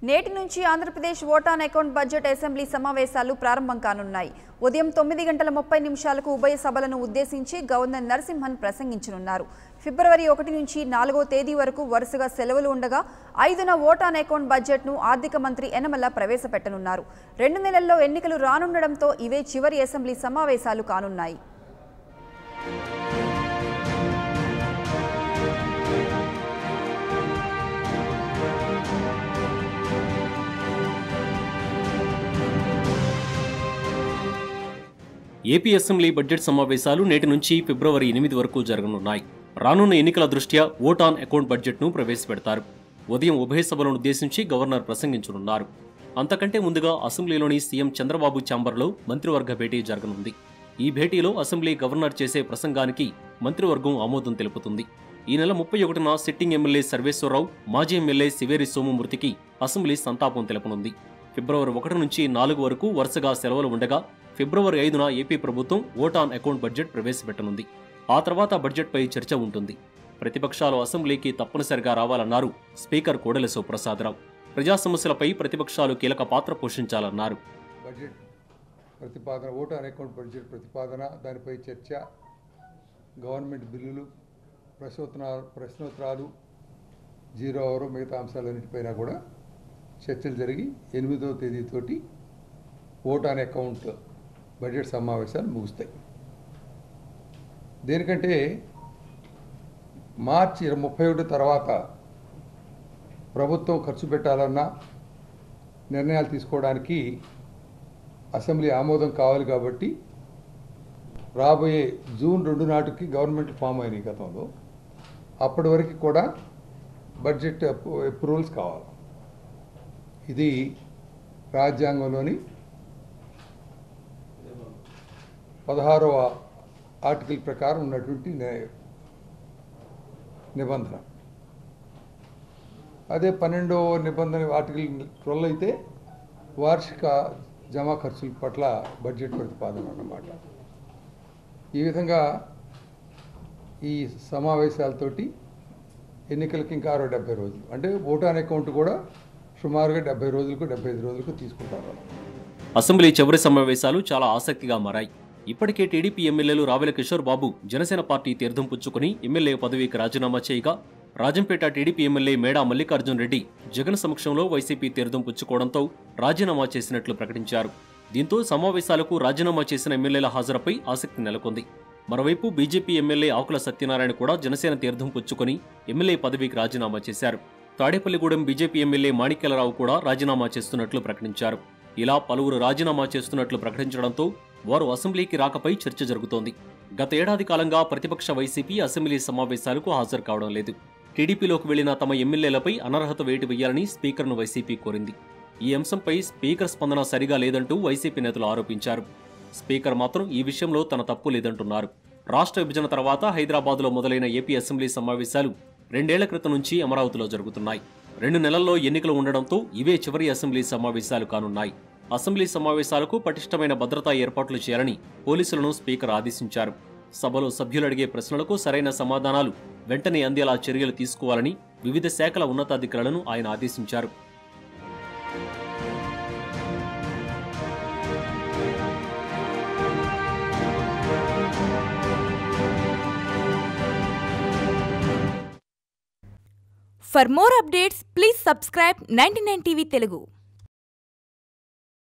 నేటి నుంచి Andhra Pradesh vote on account budget assembly సమావేశాలు ప్రారంభం కానున్నాయి. ఉదయం 9:30 ఉభయ సభలను ఉద్దేశించి గవర్నర్ నరసింహన్ ప్రసంగించనున్నారు. ఫిబ్రవరి 1 నుంచి 4వ తేదీ వరకు వరుసగా సెలవులు ఉండగా 5న ఓట్ ఆన్ అకౌంట్ బడ్జెట్ను ఆర్థిక మంత్రి యనమల ప్రవేశపెట్టనున్నారు. 2 నెలల్లో ఎన్నికలు రానుండడంతో ఇవే చివరి అసెంబ్లీ సమావేశాలు కానున్నాయి. ఏపీ అసెంబ్లీ బడ్జెట్ సమావేశాలు నేటి నుంచి ఫిబ్రవరి 8 వరకు జరగనున్నాయి. రానున్న ఎన్నికల దృష్ట్యా ఓట్ ఆన్ అకౌంట్ బడ్జెట్ను ప్రవేశపెడతారు. ఉదయం ఉభయ సభలను ఉద్దేశించి గవర్నర్ ప్రసంగించనున్నారు. అంతకంటే ముందుగా అసెంబ్లీలోని సీఎం చంద్రబాబు ఛాంబర్లో మంత్రివర్గ భేటీ జరగనుంది. ఈ భేటీలో అసెంబ్లీ గవర్నర్ చేసే ప్రసంగానికి మంత్రివర్గం ఆమోదం తెలుపుతుంది. ఈ నెల 31న సిట్టింగ్ ఎమ్మెల్యే సర్వేశ్వరరావు, మాజీ ఎమ్మెల్యే శివేరి సోమమూర్తికి అసెంబ్లీ సంతాపం తెలుపనుంది. ఫిబ్రవరి 1 నుంచి 4 వరకు వరుసగా సెలవులు ఉండగా ఫిబ్రవరి 5న ఏపీ ప్రభుత్వం ఓట్ ఆన్ అకౌంట్ బడ్జెట్ ప్రవేశపెట్టనుంది. ఆ తర్వాత బడ్జెట్పై చర్చ ఉంటుంది. ప్రతిపక్షాలు అసెంబ్లీకి తప్పనిసరిగా రావాలన్నారు స్పీకర్ కోడెల శివప్రసాదరావు. ప్రజా సమస్యలపై ప్రతిపక్షాలు కీలక పాత్ర పోషించాలన్నారు. బడ్జెట్ ప్రతిపాదన, ఓట్ ఆన్ అకౌంట్ బడ్జెట్ ప్రతిపాదన, దానిపై చర్చ, గవర్నమెంట్ బిల్లులు, ప్రశ్నోత్తరాలు, 0 అవర్, మిగతా అంశాలన్నిటిపైన కూడా చర్చలు జరిగి 8వ తేదీతోటి ఓట్ ఆన్ అకౌంట్ బడ్జెట్ సమావేశాలు ముగుస్తాయి. దేనికంటే మార్చి 31 తర్వాత ప్రభుత్వం ఖర్చు పెట్టాలన్నా నిర్ణయాలు తీసుకోవడానికి అసెంబ్లీ ఆమోదం కావాలి. కాబట్టి రాబోయే జూన్ 2 నాటికి గవర్నమెంట్ ఫామ్ అయినాయి గతంలో. అప్పటి వరకు కూడా బడ్జెట్ అప్రూవల్స్ కావాలి. ఇది రాజ్యాంగంలోని 16వ ఆర్టికల్ ప్రకారం ఉన్నటువంటి నిబంధన. అదే 12వ నిబంధన ఆర్టికల్ 12 అయితే వార్షిక జమా ఖర్చుల పట్ల బడ్జెట్ ప్రతిపాదన అన్నమాట. ఈ విధంగా ఈ సమావేశాలతోటి ఎన్నికలకి ఇంకా 70 రోజులు, అంటే ఓట్ ఆన్ అకౌంట్ కూడా సుమారుగా 70 రోజులకు 75 రోజులకు తీసుకుంటారు. అసెంబ్లీ చివరి సమావేశాలు చాలా ఆసక్తిగా మారాయి. ఇప్పటికే టీడీపీ ఎమ్మెల్యేలు రావెల కిషోర్ బాబు జనసేన పార్టీ తీర్థం పుచ్చుకుని ఎమ్మెల్యే పదవికి రాజీనామా చేయగా, రాజంపేట టీడీపీ ఎమ్మెల్యే మేడా మల్లికార్జున్ రెడ్డి జగన్ సమక్షంలో వైసీపీ తీర్థం పుచ్చుకోవడంతో రాజీనామా చేసినట్లు ప్రకటించారు. దీంతో సమావేశాలకు రాజీనామా చేసిన ఎమ్మెల్యేల హాజరుపై ఆసక్తి నెలకొంది. మరోవైపు బీజేపీ ఎమ్మెల్యే ఆకుల సత్యనారాయణ కూడా జనసేన తీర్థం పుచ్చుకుని ఎమ్మెల్యే పదవికి రాజీనామా చేశారు. తాడేపల్లిగూడెం బీజేపీ ఎమ్మెల్యే మాణిక్యాలరావు కూడా రాజీనామా చేస్తున్నట్లు ప్రకటించారు. ఇలా పలువురు రాజీనామా చేస్తున్నట్లు ప్రకటించడంతో వారు అసెంబ్లీకి రాకపై చర్చ జరుగుతోంది. గత ఏడాది కాలంగా ప్రతిపక్ష వైసీపీ అసెంబ్లీ సమావేశాలకు హాజరు కావడం లేదు. టీడీపీలోకి వెళ్లిన తమ ఎమ్మెల్యేలపై అనర్హత వేటు వేయాలని స్పీకర్ను వైసీపీ కోరింది. ఈ అంశంపై స్పీకర్ స్పందన సరిగా లేదంటూ వైసీపీ నేతలు ఆరోపించారు. స్పీకర్ మాత్రం ఈ విషయంలో తన తప్పు లేదంటున్నారు. రాష్ట్ర విభజన తర్వాత హైదరాబాద్లో మొదలైన ఏపీ అసెంబ్లీ సమావేశాలు 2 ఏళ్ల క్రితం నుంచి అమరావతిలో జరుగుతున్నాయి. 2 నెలల్లో ఎన్నికలు ఉండడంతో ఇవే చివరి అసెంబ్లీ సమావేశాలు కానున్నాయి. అసెంబ్లీ సమావేశాలకు పటిష్టమైన భద్రతా ఏర్పాట్లు చేయాలని పోలీసులను స్పీకర్ ఆదేశించారు. సభలో సభ్యులు అడిగే ప్రశ్నలకు సరైన సమాధానాలు వెంటనే అందేలా చర్యలు తీసుకోవాలని వివిధ శాఖల ఉన్నతాధికారులను ఆయన ఆదేశించారు. For more updates, please subscribe 99 TV Telugu.